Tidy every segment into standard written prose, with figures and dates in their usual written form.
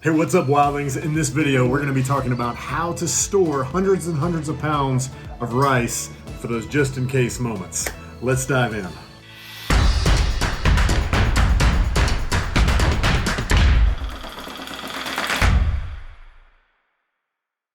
Hey, what's up, wildlings? In this video, we're going to be talking about how to store hundreds and hundreds of pounds of rice for those just-in-case moments. Let's dive in.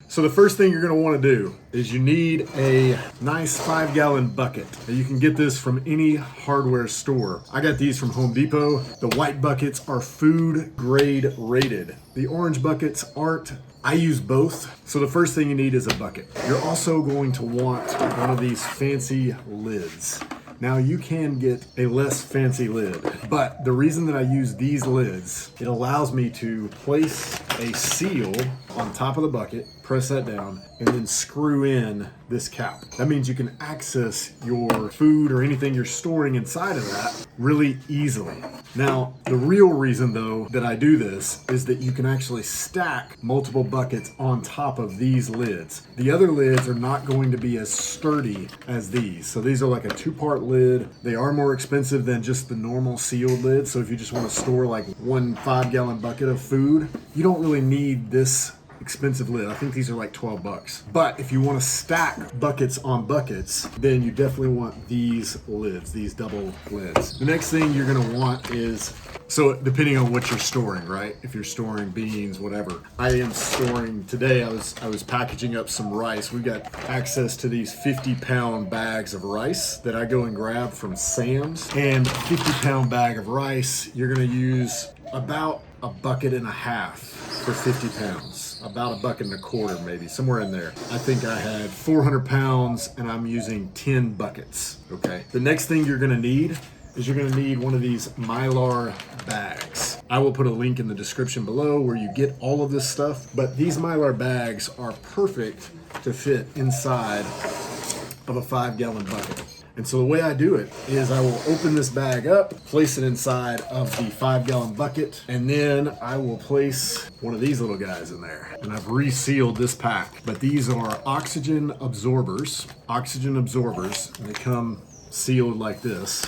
So the first thing you're going to want to do is you need a nice 5-gallon bucket. You can get this from any hardware store. I got these from Home Depot. The white buckets are food grade rated. The orange buckets aren't. I use both. So the first thing you need is a bucket. You're also going to want one of these fancy lids. Now you can get a less fancy lid, but the reason that I use these lids, it allows me to place a seal on top of the bucket, press that down, and then screw in this cap. That means you can access your food or anything you're storing inside of that really easily. Now, the real reason though that I do this is that you can actually stack multiple buckets on top of these lids. The other lids are not going to be as sturdy as these. So these are like a 2-part lid. They are more expensive than just the normal sealed lid. So if you just want to store like one 5-gallon bucket of food, you don't really need this expensive lid. I think these are like 12 bucks. But if you want to stack buckets on buckets, then you definitely want these lids, these double lids. The next thing you're going to want is, so depending on what you're storing, right? If you're storing beans, whatever. I am storing, today I was packaging up some rice. We got access to these 50-pound bags of rice that I go and grab from Sam's. And a 50-pound bag of rice, you're going to use about a bucket and a half for 50 pounds. About a bucket and a quarter, maybe, somewhere in there. I think I had 400 pounds and I'm using 10 buckets, okay? The next thing you're gonna need is you're gonna need one of these Mylar bags. I will put a link in the description below where you get all of this stuff, but these Mylar bags are perfect to fit inside of a 5-gallon bucket. And so the way I do it is I will open this bag up, place it inside of the 5-gallon bucket, and then I will place one of these little guys in there. And I've resealed this pack, but these are oxygen absorbers, and they come sealed like this.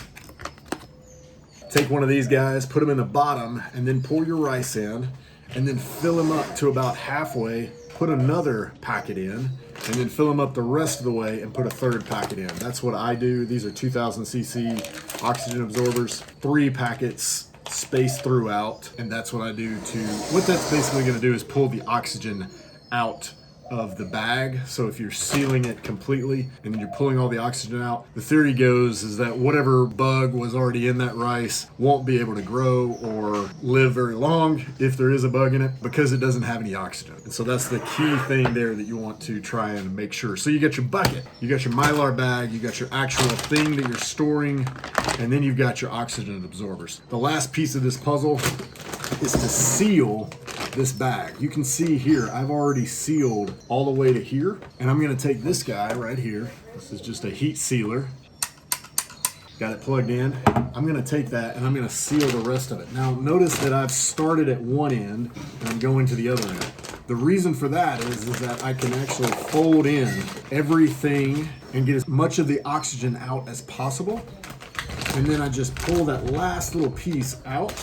Take one of these guys, put them in the bottom, and then pour your rice in, and then fill them up to about halfway, put another packet in, and then fill them up the rest of the way and put a third packet in. That's what I do. These are 2000 cc oxygen absorbers, 3 packets spaced throughout, and that's what I do to, what that's basically gonna do is pull the oxygen out of the bag. So if you're sealing it completely and then you're pulling all the oxygen out, the theory goes is that whatever bug was already in that rice won't be able to grow or live very long if there is a bug in it because it doesn't have any oxygen. And so that's the key thing there that you want to try and make sure. So you got your bucket, you got your Mylar bag, you got your actual thing that you're storing, and then you've got your oxygen absorbers. The last piece of this puzzle is to seal this bag. You can see here, I've already sealed all the way to here, and I'm gonna take this guy right here. This is just a heat sealer. Got it plugged in. I'm gonna take that and I'm gonna seal the rest of it. Now notice that I've started at one end and I'm going to the other end. The reason for that is that I can actually fold in everything and get as much of the oxygen out as possible. And then I just pull that last little piece out,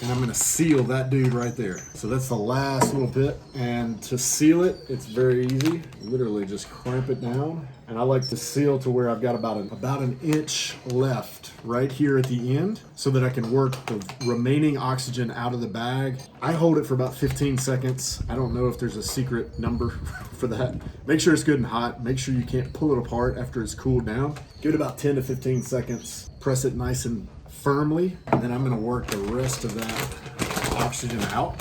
and I'm gonna seal that dude right there. So that's the last little bit. And to seal it, it's very easy. Literally just clamp it down. And I like to seal to where I've got about an inch left right here at the end so that I can work the remaining oxygen out of the bag. I hold it for about 15 seconds. I don't know if there's a secret number for that. Make sure it's good and hot. Make sure you can't pull it apart after it's cooled down. Give it about 10 to 15 seconds. Press it nice and firmly, and then I'm going to work the rest of that oxygen out.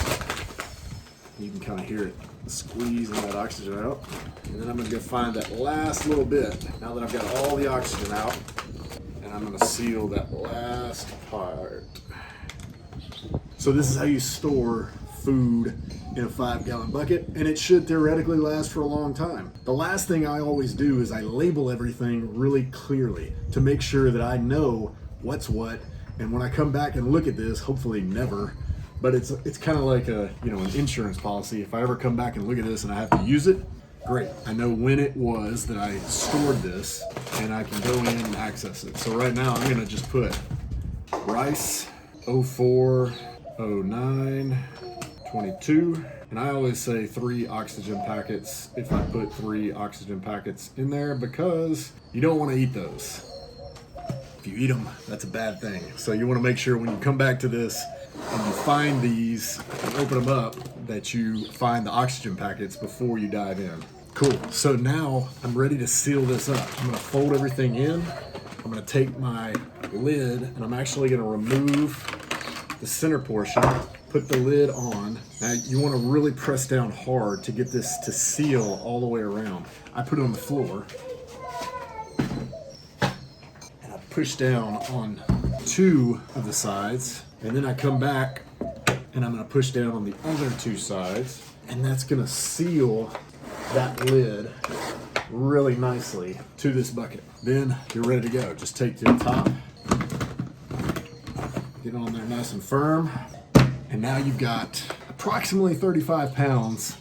You can kind of hear it squeezing that oxygen out. And then I'm going to go find that last little bit, now that I've got all the oxygen out, and I'm going to seal that last part. So this is how you store food in a 5-gallon bucket, and it should theoretically last for a long time. The last thing I always do is I label everything really clearly to make sure that I know what's what, and when I come back and look at this, hopefully never, but it's kind of like a, you know, an insurance policy. If I ever come back and look at this and I have to use it, great. I know when it was that I stored this and I can go in and access it. So right now I'm gonna just put rice 04, 09, 22. And I always say 3 oxygen packets if I put 3 oxygen packets in there, because you don't want to eat those. If you eat them, that's a bad thing. So you want to make sure when you come back to this and you find these and open them up, that you find the oxygen packets before you dive in. Cool. So now I'm ready to seal this up. I'm going to fold everything in. I'm going to take my lid and I'm actually going to remove the center portion, put the lid on. Now you want to really press down hard to get this to seal all the way around. I put it on the floor and I push down on 2 of the sides, and then I come back and I'm going to push down on the other 2 sides, and that's going to seal that lid really nicely to this bucket. Then you're ready to go. Just take the top, get on there nice and firm, and now you've got approximately 35 pounds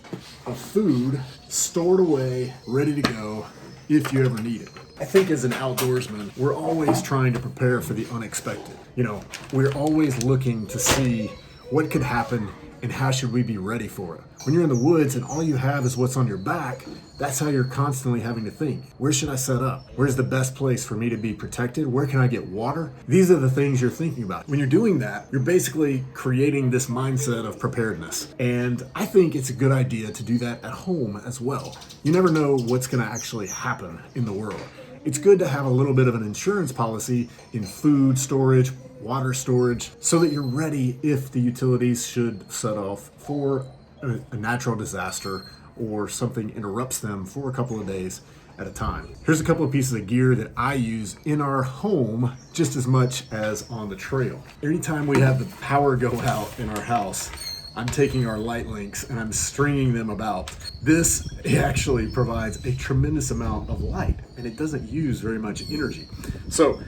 of food stored away, ready to go if you ever need it. I think as an outdoorsman, we're always trying to prepare for the unexpected. You know, we're always looking to see what could happen and how should we be ready for it. When you're in the woods and all you have is what's on your back, that's how you're constantly having to think. Where should I set up? Where's the best place for me to be protected? Where can I get water? These are the things you're thinking about. When you're doing that, you're basically creating this mindset of preparedness. And I think it's a good idea to do that at home as well. You never know what's gonna actually happen in the world. It's good to have a little bit of an insurance policy in food storage, water storage, so that you're ready if the utilities should set off for a natural disaster or something interrupts them for a couple of days at a time. Here's a couple of pieces of gear that I use in our home just as much as on the trail. Anytime we have the power go out in our house, I'm taking our light links and I'm stringing them about. This actually provides a tremendous amount of light and it doesn't use very much energy. So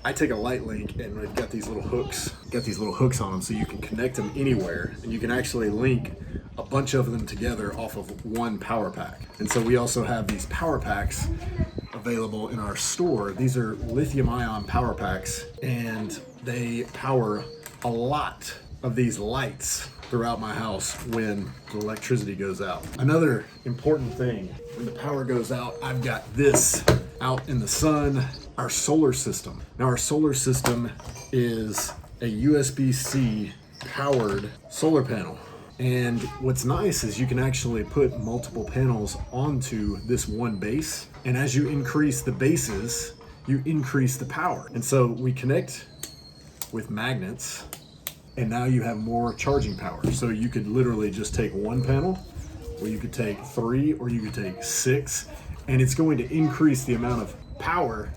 I take a light link and we've got these little hooks, on them so you can connect them anywhere, and you can actually link a bunch of them together off of one power pack. And so we also have these power packs available in our store. These are lithium ion power packs, and they power a lot of these lights throughout my house when the electricity goes out. Another important thing, when the power goes out, I've got this out in the sun, our solar system. Now our solar system is a USB-C powered solar panel. And what's nice is you can actually put multiple panels onto this one base. And as you increase the bases, you increase the power. And so we connect with magnets, and now you have more charging power. So you could literally just take one panel, or you could take 3, or you could take 6, and it's going to increase the amount of power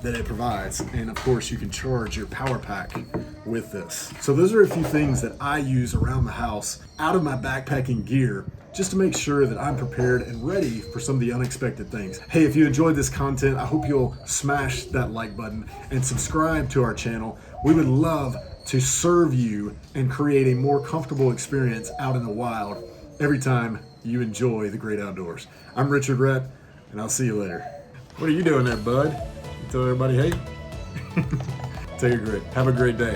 that it provides. And of course you can charge your power pack with this. So those are a few things that I use around the house out of my backpacking gear, just to make sure that I'm prepared and ready for some of the unexpected things. Hey, if you enjoyed this content, I hope you'll smash that like button and subscribe to our channel. We would love to serve you and create a more comfortable experience out in the wild every time you enjoy the great outdoors. I'm Richard Rhett, and I'll see you later. What are you doing there, bud? You tell everybody hey? Take a great. Have a great day.